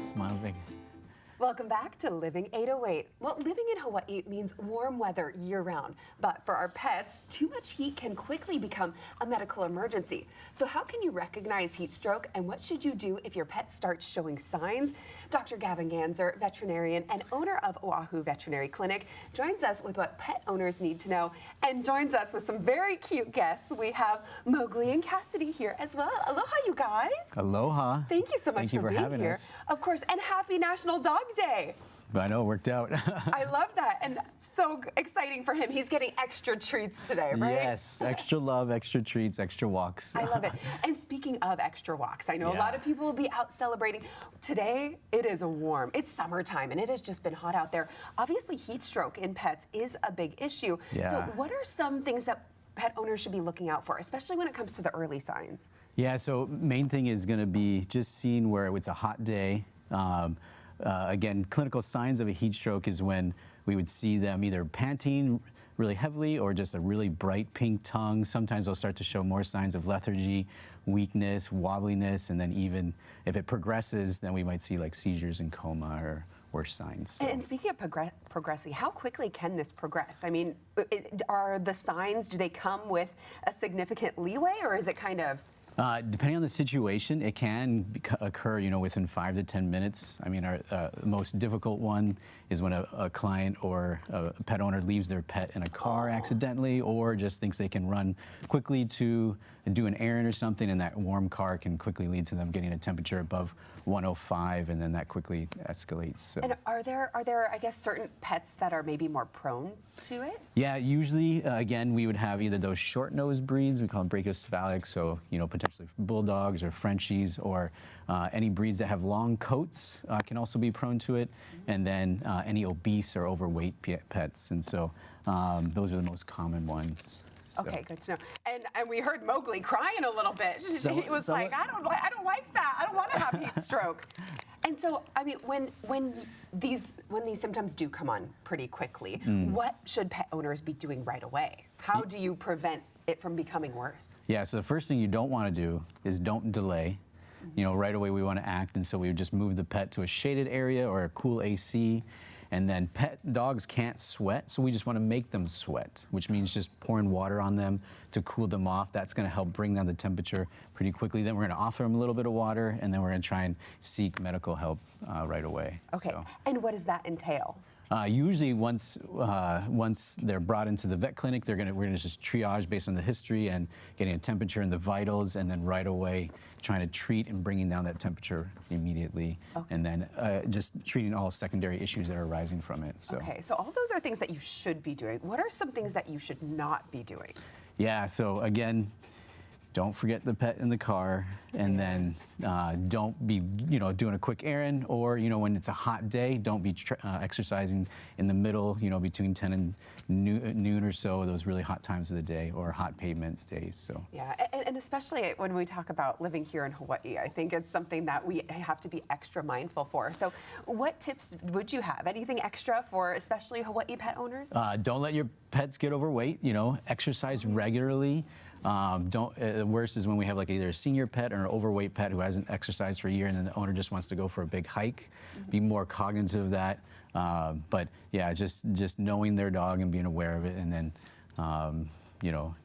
Smile big. Welcome back to Living 808. Well, living in Hawaii means warm weather year-round, but for our pets, too much heat can quickly become a medical emergency. So how can you recognize heat stroke, and what should you do if your pet starts showing signs? Dr. Gavin Ganzer, veterinarian and owner of Oahu Veterinary Clinic, joins us with what pet owners need to know, and joins us with some very cute guests. We have Mowgli and Cassidy here as well. Aloha, you guys. Aloha. Thank you so much for being here. Us. Of course, and happy National Dog Day. I know, it worked out. I love that, and so exciting for him. He's getting extra treats today, right? Yes, extra love, extra treats, extra walks. I love it. And speaking of extra walks, I know a lot of people will be out celebrating. Today, it is warm. It's summertime, and it has just been hot out there. Obviously, heat stroke in pets is a big issue. Yeah. So what are some things that pet owners should be looking out for, especially when it comes to the early signs? Yeah, so main thing is going to be just seeing where it's a hot day. Again, clinical signs of a heat stroke is when we would see them either panting really heavily or just a really bright pink tongue. Sometimes they'll start to show more signs of lethargy, weakness, wobbliness, and then even if it progresses, then we might see like seizures and coma or worse signs. So. And speaking of progressing, how quickly can this progress? I mean, are the signs, do they come with a significant leeway, or is it kind of... Depending on the situation, it can occur, within 5 to 10 minutes. I mean, our most difficult one is when a client or a pet owner leaves their pet in a car accidentally, or just thinks they can run quickly to do an errand or something, and that warm car can quickly lead to them getting a temperature above 105, and then that quickly escalates. So. And are there, I guess, certain pets that are maybe more prone to it? Yeah, usually, again, we would have either those short-nosed breeds, we call them brachiocephalic, so, potentially bulldogs or Frenchies, or any breeds that have long coats can also be prone to it, and then any obese or overweight pets. And so those are the most common ones. So. Okay, good to know. And we heard Mowgli crying a little bit. He was like, I don't like that. I don't want to have heat stroke. And so, I mean, when these symptoms do come on pretty quickly, what should pet owners be doing right away? How do you prevent it from becoming worse? Yeah, so the first thing you don't want to do is don't delay. Right away we want to act, and so we would just move the pet to a shaded area or a cool AC. And then dogs can't sweat, so we just want to make them sweat, which means just pouring water on them to cool them off. That's going to help bring down the temperature pretty quickly. Then we're going to offer them a little bit of water, and then we're going to try and seek medical help right away. Okay, so. And what does that entail? Usually, once they're brought into the vet clinic, we're gonna just triage based on the history and getting a temperature and the vitals, and then right away trying to treat and bringing down that temperature immediately, and then just treating all secondary issues that are arising from it. So. Okay, so all those are things that you should be doing. What are some things that you should not be doing? Yeah. So again, don't forget the pet in the car, and then don't be, doing a quick errand, or, when it's a hot day, don't be exercising in the middle, between 10 and noon or so, those really hot times of the day, or hot pavement days. So. Yeah, and especially when we talk about living here in Hawaii, I think it's something that we have to be extra mindful for. So what tips would you have? Anything extra for especially Hawaii pet owners? Don't let your pets get overweight, exercise regularly. The worst is when we have like either a senior pet or an overweight pet who hasn't exercised for a year, and then the owner just wants to go for a big hike. Be more cognitive of that. But yeah, just knowing their dog and being aware of it, and then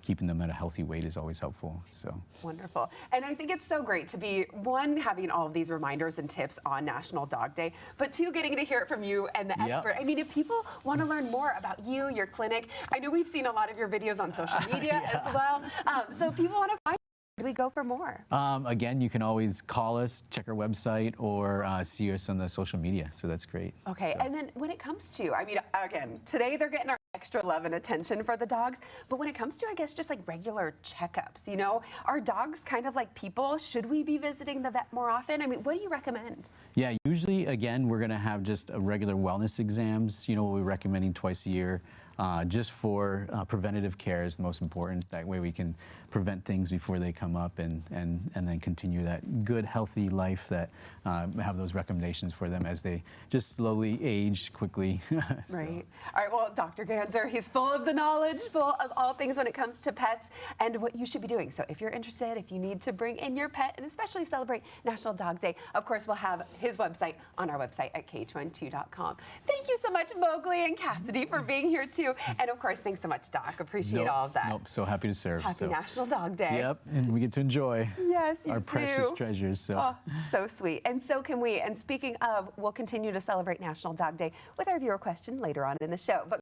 keeping them at a healthy weight is always helpful. So wonderful. And I think it's so great to be, one, having all of these reminders and tips on National Dog Day, but two, getting to hear it from you and the expert. I mean, if people want to learn more about you, your clinic, I know we've seen a lot of your videos on social media as well. So if people want to find, where do we go for more? Again, you can always call us, check our website, or see us on the social media. So that's great. Okay, so. And then when it comes to, I mean, again, today they're getting our extra love and attention for the dogs, but when it comes to, I guess, just like regular checkups, are dogs kind of like people? Should we be visiting the vet more often? I mean, what do you recommend? Yeah, usually, again, we're going to have just a regular wellness exams. We'll be recommending twice a year. just for preventative care is the most important. That way we can prevent things before they come up and then continue that good, healthy life that have those recommendations for them as they just slowly age quickly. So. Right. All right, well, Dr. Ganzer, he's full of the knowledge, full of all things when it comes to pets and what you should be doing. So if you're interested, if you need to bring in your pet and especially celebrate National Dog Day, of course, we'll have his website on our website at kh12.com. Thank you so much, Mowgli and Cassidy, for being here too. And of course, thanks so much, Doc. Appreciate all of that. Nope, so happy to serve. Happy National Dog Day. Yep, and we get to enjoy Yes, you our do. precious treasures. So. Oh, so sweet. And so can we. And speaking of, we'll continue to celebrate National Dog Day with our viewer question later on in the show. But